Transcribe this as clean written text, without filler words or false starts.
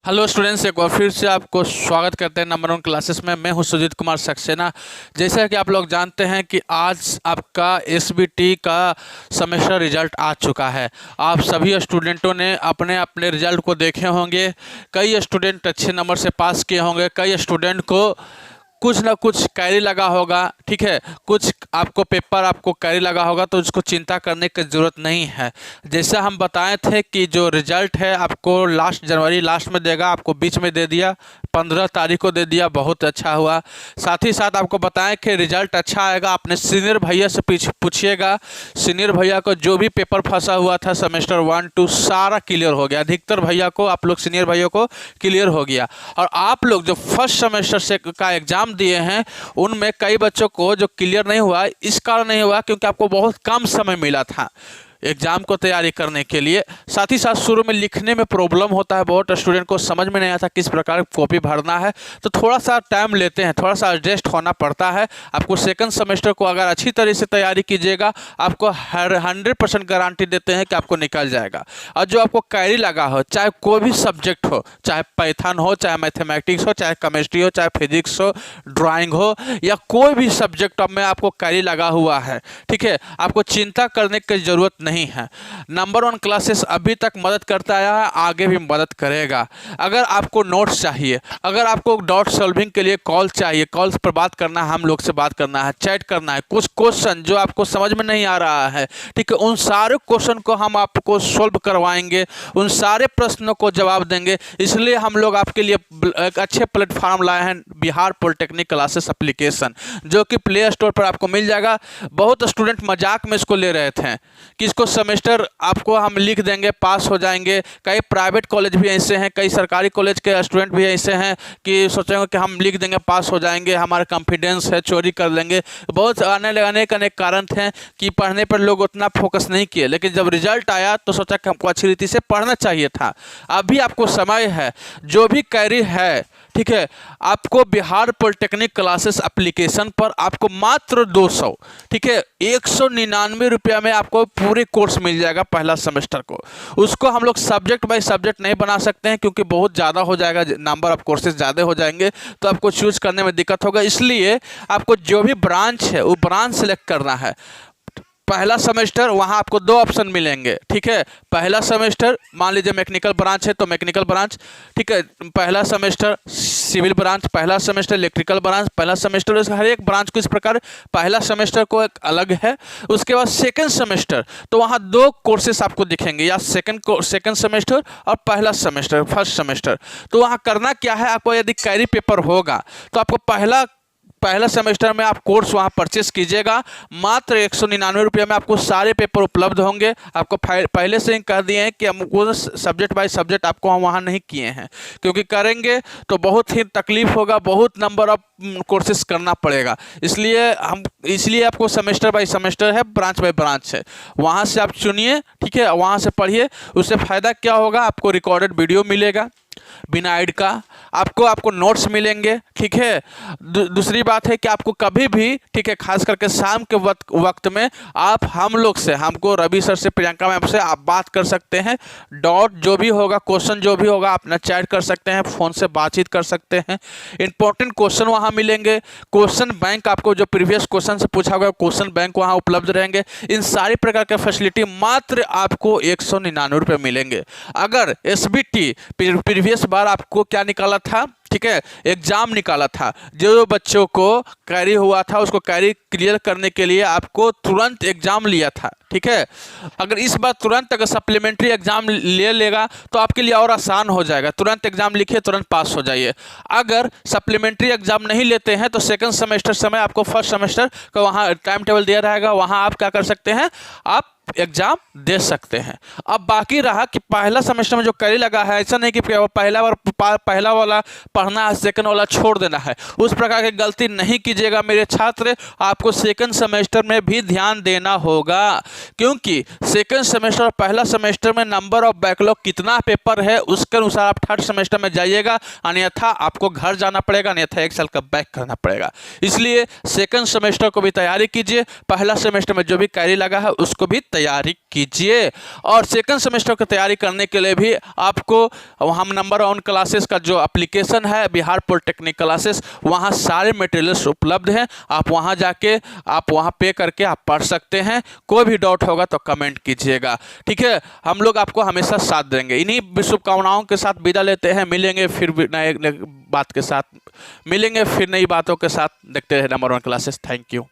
Hello students, एक बार फिर से आपको स्वागत करते हैं नंबर 1 क्लासेस में। मैं हूं सुजीत कुमार सक्सेना। जैसा कि आप लोग जानते हैं कि आज आपका एसबीटी का सेमेस्टर रिजल्ट आ चुका है। आप सभी स्टूडेंटों ने अपने अपने रिजल्ट को देखे होंगे। कई स्टूडेंट अच्छे नंबर से पास किए होंगे, कई स्टूडेंट को कुछ ना कुछ कैरी लगा होगा। ठीक है, कुछ आपको पेपर आपको कैरी लगा होगा, तो उसको चिंता करने की ज़रूरत नहीं है। जैसा हम बताए थे कि जो रिजल्ट है आपको जनवरी लास्ट में देगा, आपको बीच में दे दिया, 15 तारीख को दे दिया, बहुत अच्छा हुआ। साथ ही साथ आपको बताएं कि रिजल्ट अच्छा आएगा। अपने सीनियर भैया से पूछिएगा। सीनियर भैया को जो भी पेपर फंसा हुआ था सेमेस्टर 1, 2 सारा क्लियर हो गया। अधिकतर भैया को, आप लोग सीनियर भैया को क्लियर हो गया। और आप लोग जो फर्स्ट सेमेस्टर से का एग्जाम दिए हैं उनमें कई बच्चों को जो क्लियर नहीं हुआ, इस कारण नहीं हुआ क्योंकि आपको बहुत कम समय मिला था एग्जाम को तैयारी करने के लिए। साथ ही साथ शुरू में लिखने में प्रॉब्लम होता है, बहुत स्टूडेंट को समझ में नहीं आता किस प्रकार कॉपी भरना है, तो थोड़ा सा टाइम लेते हैं, थोड़ा सा एडजस्ट होना पड़ता है। आपको सेकंड सेमेस्टर को अगर अच्छी तरह से तैयारी कीजिएगा, आपको 100% गारंटी देते हैं कि आपको निकल जाएगा। और जो आपको कैरी लगा हो, चाहे कोई भी सब्जेक्ट हो, चाहे पैथन हो, चाहे मैथमेटिक्स हो, चाहे केमिस्ट्री हो, चाहे फिजिक्स हो, ड्राइंग हो, या कोई भी सब्जेक्ट में आपको कैरी लगा हुआ है, ठीक है, आपको चिंता करने की जरूरत नहीं है। नंबर 1 क्लासेस अभी तक मदद करता आया है, आगे भी मदद करेगा। अगर आपको नोट्स चाहिए, अगर आपको डाउट सॉल्विंग के लिए कॉल चाहिए, कॉल पर बात करना है, हम लोग से बात करना है, चैट करना है, कुछ क्वेश्चन जो आपको समझ में नहीं आ रहा है, ठीक है, उन सारे क्वेश्चन को हम आपको सोल्व करवाएंगे, उन सारे प्रश्नों को जवाब देंगे। इसलिए हम लोग आपके लिए एक अच्छे प्लेटफॉर्म लाए हैं, बिहार पॉलिटेक्निक क्लासेस एप्लीकेशन, जो कि प्ले स्टोर पर आपको मिल जाएगा। बहुत स्टूडेंट मजाक में इसको ले रहे थे कि इसको सेमेस्टर आपको हम लिख देंगे, पास हो जाएंगे। कई प्राइवेट कॉलेज भी ऐसे हैं, कई सरकारी कॉलेज के स्टूडेंट भी ऐसे हैं कि सोचेंगे कि हम लिख देंगे, पास हो जाएंगे, हमारा कॉन्फिडेंस है, चोरी कर लेंगे। बहुत अनेक कारण थे कि पढ़ने पर लोग उतना फोकस नहीं किए, लेकिन जब रिजल्ट आया तो सोचा कि हमको अच्छी रीति से पढ़ना चाहिए था। अभी आपको समय है, जो भी कैरी है, ठीक है, आपको बिहार पॉलिटेक्निक क्लासेस एप्लीकेशन पर आपको मात्र 200, ठीक है, 199 रुपया में आपको पूरे कोर्स मिल जाएगा पहला सेमेस्टर को। उसको हम लोग सब्जेक्ट बाय सब्जेक्ट नहीं बना सकते हैं क्योंकि बहुत ज़्यादा हो जाएगा, नंबर ऑफ कोर्सेज ज़्यादा हो जाएंगे, तो आपको चूज करने में दिक्कत होगा। इसलिए आपको जो भी ब्रांच है वो ब्रांच सेलेक्ट करना है। पहला सेमेस्टर वहाँ आपको 2 ऑप्शन मिलेंगे, ठीक है। पहला सेमेस्टर मान लीजिए मैकेनिकल ब्रांच है तो मैकेनिकल ब्रांच, ठीक है। पहला सेमेस्टर सिविल ब्रांच, पहला सेमेस्टर इलेक्ट्रिकल ब्रांच, पहला सेमेस्टर, हर एक ब्रांच को इस प्रकार पहला सेमेस्टर को एक अलग है। उसके बाद सेकंड सेमेस्टर, तो वहाँ 2 कोर्सेस आपको दिखेंगे, या सेकंड सेमेस्टर और पहला सेमेस्टर फर्स्ट सेमेस्टर। तो वहाँ करना क्या है, आपको यदि कैरी पेपर होगा तो आपको पहला सेमेस्टर में आप कोर्स वहाँ परचेस कीजिएगा। मात्र 199 रुपये में आपको सारे पेपर उपलब्ध होंगे। आपको पहले से ही कह दिए हैं कि हम वो सब्जेक्ट बाय सब्जेक्ट आपको हम वहाँ नहीं किए हैं, क्योंकि करेंगे तो बहुत ही तकलीफ होगा, बहुत नंबर ऑफ कोर्सेस करना पड़ेगा। इसलिए आपको सेमेस्टर बाय सेमेस्टर है, ब्रांच बाय ब्रांच है, वहाँ से आप चुनिए, ठीक है, वहाँ से पढ़िए। उससे फ़ायदा क्या होगा, आपको रिकॉर्डेड वीडियो मिलेगा बिना ऐड का, आपको नोट्स मिलेंगे, ठीक है। दूसरी बात है कि आपको कभी भी, ठीक है, खास करके शाम के वक्त में आप हम लोग से, हमको रवि सर से, प्रियंका मैम से आप बात कर सकते हैं। डाउट जो भी होगा, क्वेश्चन जो भी होगा, अपना चैट कर सकते हैं, फ़ोन से बातचीत कर सकते हैं। इंपॉर्टेंट क्वेश्चन वहाँ मिलेंगे, क्वेश्चन बैंक, आपको जो प्रीवियस क्वेश्चन से पूछा हुआ क्वेश्चन बैंक वहाँ उपलब्ध रहेंगे। इन सारी प्रकार के फैसिलिटी मात्र आपको 199 रुपये मिलेंगे। अगर एसबीटी प्रीवियस बार आपको क्या निकाला था, ठीक है, एग्जाम निकाला था, जो बच्चों को कैरी हुआ था उसको कैरी क्लियर करने के लिए आपको तुरंत एग्जाम लिया था, ठीक है। अगर इस बार तुरंत अगर सप्लीमेंट्री एग्जाम ले लेगा तो आपके लिए और आसान हो जाएगा। तुरंत एग्जाम लिखिए, तुरंत पास हो जाइए। अगर सप्लीमेंट्री एग्जाम नहीं लेते हैं तो सेकंड सेमेस्टर समय आपको फर्स्ट सेमेस्टर का वहाँ टाइम टेबल दिया रहेगा, वहाँ आप क्या कर सकते हैं, आप एग्जाम दे सकते हैं। अब बाकी रहा कि पहला सेमेस्टर में जो कैरी लगा है, ऐसा नहीं कि पहला वाला पढ़ना है, सेकंड वाला छोड़ देना है, उस प्रकार की गलती नहीं कीजिएगा मेरे छात्र। आपको सेकंड सेमेस्टर में भी ध्यान देना होगा, क्योंकि सेकंड सेमेस्टर और पहला सेमेस्टर में नंबर ऑफ बैकलॉग कितना पेपर है उसके अनुसार आप थर्ड सेमेस्टर में जाइएगा, अन्यथा आपको घर जाना पड़ेगा, अन्यथा 1 साल का बैक करना पड़ेगा। इसलिए सेकंड सेमेस्टर को भी तैयारी कीजिए, पहला सेमेस्टर में जो भी कैरी लगा है उसको भी तैयारी कीजिए। और सेकंड सेमेस्टर की तैयारी करने के लिए भी आपको हम नंबर 1 क्लासेस का जो एप्लीकेशन है बिहार पॉलिटेक्निक क्लासेस, वहाँ सारे मटेरियल्स उपलब्ध हैं। आप वहाँ जाके आप वहाँ पे करके आप पढ़ सकते हैं। कोई भी डाउट होगा तो कमेंट कीजिएगा, ठीक है। हम लोग आपको हमेशा साथ देंगे। इन्हीं शुभकामनाओं के साथ विदा लेते हैं। मिलेंगे फिर नए बात के साथ, मिलेंगे फिर नई बातों के साथ। देखते रहे नंबर 1 क्लासेस। Thank you.